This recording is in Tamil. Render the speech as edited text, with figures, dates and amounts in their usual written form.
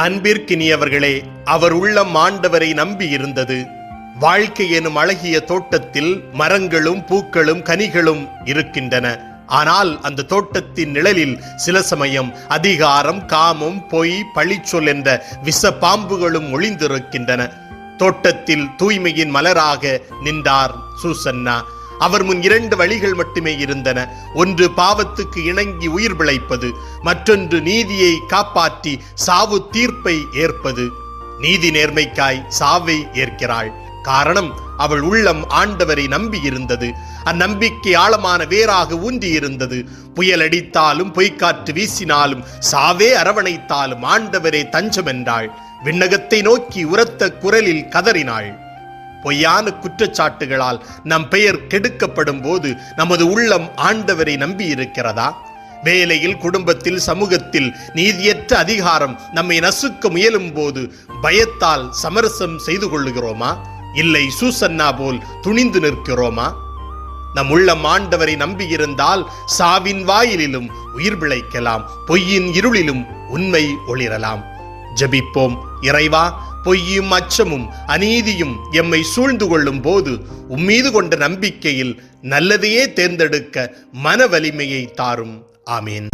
அன்பிற்கினியவர்களே, அவர் உள்ளம் ஆண்டவரை நம்பி இருந்தது. வாழ்க்கை எனும் அழகிய தோட்டத்தில் மரங்களும் பூக்களும் கனிகளும் இருக்கின்றன. ஆனால் அந்த தோட்டத்தின் நிழலில் சில சமயம் அதிகாரம், காமம், பொய், பழிச்சொல் என்ற விஷ பாம்புகளும் ஒளிந்திருக்கின்றன. தோட்டத்தில் தூய்மையின் மலராக நின்றார் சூசன்னா. அவர் முன் 2 வழிகள் மட்டுமே இருந்தன. ஒன்று பாவத்துக்கு இணங்கி உயிர் பிழைப்பது, மற்றொன்று நீதியை காப்பாற்றி சாவு தீர்ப்பை ஏற்பது. நீதி நேர்மைக்காய் சாவை ஏற்கிறாள். காரணம், அவள் உள்ளம் ஆண்டவரை நம்பி இருந்தது. அந்நம்பிக்கை ஆழமான வேராக ஊன்றி இருந்தது. புயல் அடித்தாலும், பொய்க்காற்று வீசினாலும், சாவே அரவணைத்தாலும் ஆண்டவரே தஞ்சம் என்றாள். விண்ணகத்தை நோக்கி உரத்த குரலில் கதறினாள். பொய்யான குற்றச்சாட்டுகளால் நம் பெயர் கெடுக்கப்படும் போது நமது உள்ளம் ஆண்டவரை நம்பி இருக்கிறதா? வேலையில், குடும்பத்தில், சமூகத்தில் நீதியற்ற அதிகாரம் நம்மை நசுக்க முயலும் போது பயத்தால் சமரசம் செய்து கொள்ளுகிறோமா? இல்லை சூசன்னா போல் துணிந்து நிற்கிறோமா? நம் உள்ளம் ஆண்டவரை நம்பியிருந்தால் சாவின் வாயிலிலும் உயிர் பிழைக்கலாம், பொய்யின் இருளிலும் உண்மை ஒளிரலாம். ஜெபிப்போம். இறைவா, பொய்யும் அச்சமும் அநீதியும் எம்மை சூழ்ந்து கொள்ளும் போது உம்மீது கொண்ட நம்பிக்கையில் நல்லதையே தேர்ந்தெடுக்க மன வலிமையை தாரும். ஆமீன்.